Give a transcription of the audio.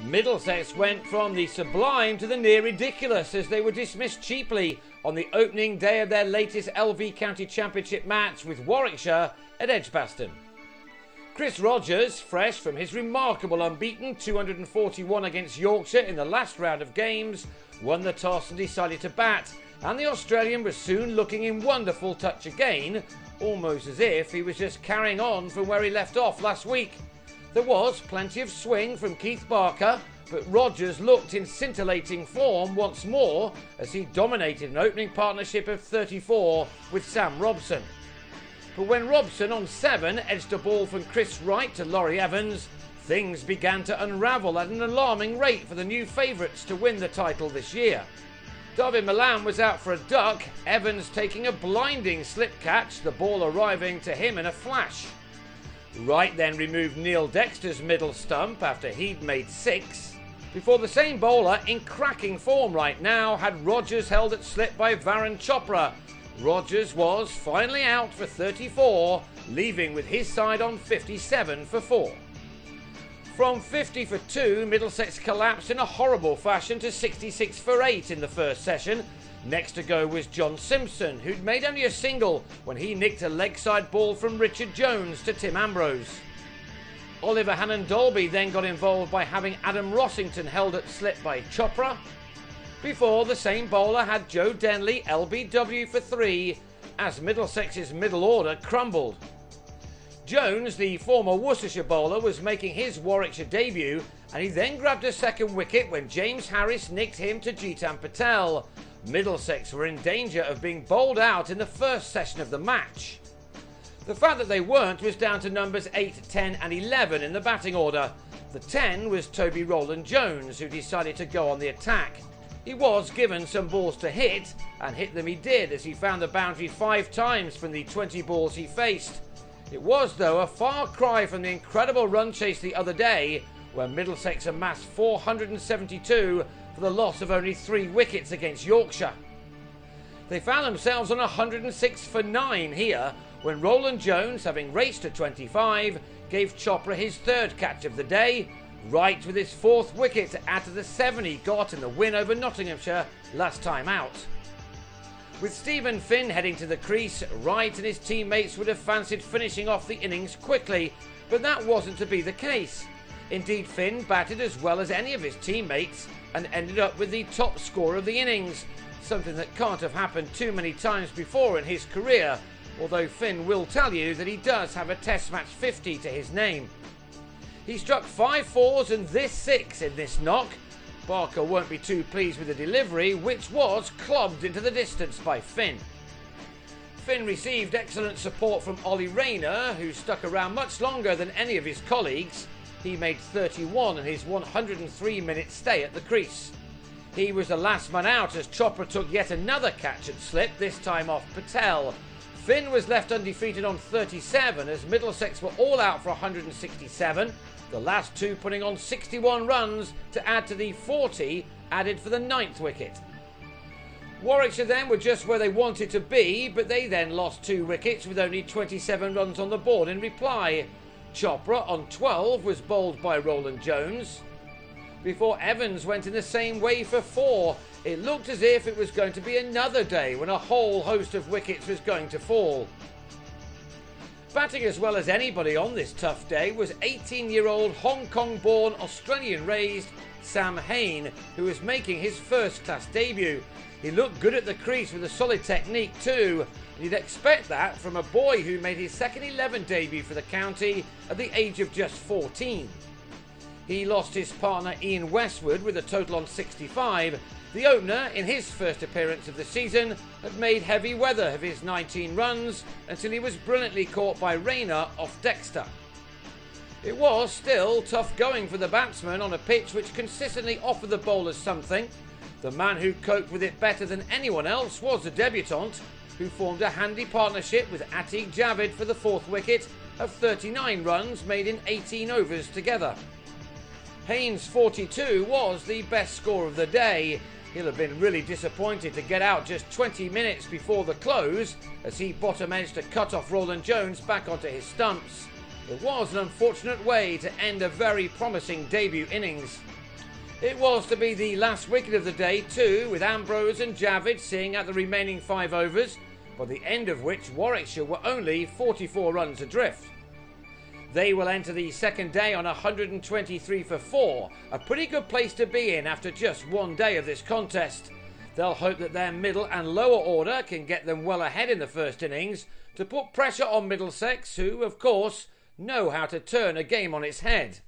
Middlesex went from the sublime to the near ridiculous as they were dismissed cheaply on the opening day of their latest LV County Championship match with Warwickshire at Edgbaston. Chris Rogers, fresh from his remarkable unbeaten 241 against Yorkshire in the last round of games, won the toss and decided to bat, and the Australian was soon looking in wonderful touch again, almost as if he was just carrying on from where he left off last week. There was plenty of swing from Keith Barker, but Rogers looked in scintillating form once more as he dominated an opening partnership of 34 with Sam Robson. But when Robson on 7 edged a ball from Chris Wright to Laurie Evans, things began to unravel at an alarming rate for the new favourites to win the title this year. David Milan was out for a duck, Evans taking a blinding slip catch, the ball arriving to him in a flash. Wright then removed Neil Dexter's middle stump after he'd made 6, before the same bowler, in cracking form right now, had Rogers held at slip by Varun Chopra. Rogers was finally out for 34, leaving with his side on 57 for 4. From 50 for 2, Middlesex collapsed in a horrible fashion to 66 for 8 in the first session. Next to go was John Simpson, who'd made only a single when he nicked a leg-side ball from Richard Jones to Tim Ambrose. Oliver Hannon-Dolby then got involved by having Adam Rossington held at slip by Chopra, before the same bowler had Joe Denley LBW for 3 as Middlesex's middle order crumbled. Jones, the former Worcestershire bowler, was making his Warwickshire debut, and he then grabbed a second wicket when James Harris nicked him to Jitan Patel. Middlesex were in danger of being bowled out in the first session of the match. The fact that they weren't was down to numbers 8, 10 and 11 in the batting order. The 10 was Toby Rowland-Jones, who decided to go on the attack. He was given some balls to hit, and hit them he did as he found the boundary 5 times from the 20 balls he faced. It was, though, a far cry from the incredible run chase the other day, where Middlesex amassed 472 for the loss of only 3 wickets against Yorkshire. They found themselves on 106 for 9 here, when Rowland-Jones, having raced to 25, gave Chopra his 3rd catch of the day, Wright with his 4th wicket to add to the 7 he got in the win over Nottinghamshire last time out. With Stephen Finn heading to the crease, Wright and his teammates would have fancied finishing off the innings quickly, but that wasn't to be the case. Indeed, Finn batted as well as any of his teammates and ended up with the top score of the innings, something that can't have happened too many times before in his career, although Finn will tell you that he does have a Test match 50 to his name. He struck 5 fours and this 6 in this knock. Barker won't be too pleased with the delivery, which was clobbed into the distance by Finn. Finn received excellent support from Ollie Rayner, who stuck around much longer than any of his colleagues. He made 31 in his 103-minute stay at the crease. He was the last man out as Chopra took yet another catch at slip, this time off Patel. Finn was left undefeated on 37 as Middlesex were all out for 167, the last 2 putting on 61 runs to add to the 40 added for the 9th wicket. Warwickshire then were just where they wanted to be, but they then lost 2 wickets with only 27 runs on the board in reply. Chopra on 12 was bowled by Rowland-Jones, before Evans went in the same way for 4. It looked as if it was going to be another day when a whole host of wickets was going to fall. Batting as well as anybody on this tough day was 18-year-old Hong Kong-born, Australian-raised Sam Hain, who was making his first-class debut. He looked good at the crease with a solid technique too, and you'd expect that from a boy who made his second 11 debut for the county at the age of just 14. He lost his partner Ian Westwood with a total on 65. The opener, in his first appearance of the season, had made heavy weather of his 19 runs until he was brilliantly caught by Rayner off Dexter. It was still tough going for the batsman on a pitch which consistently offered the bowlers something. The man who coped with it better than anyone else was the debutant, who formed a handy partnership with Atiq Javid for the 4th wicket of 39 runs made in 18 overs together. Haynes' 42 was the best score of the day. He'll have been really disappointed to get out just 20 minutes before the close as he bottom-edged to cut off Rowland-Jones back onto his stumps. It was an unfortunate way to end a very promising debut innings. It was to be the last wicket of the day too, with Ambrose and Javid seeing out the remaining 5 overs, by the end of which Warwickshire were only 44 runs adrift. They will enter the second day on 123 for 4, a pretty good place to be in after just one day of this contest. They'll hope that their middle and lower order can get them well ahead in the first innings to put pressure on Middlesex, who, of course, know how to turn a game on its head.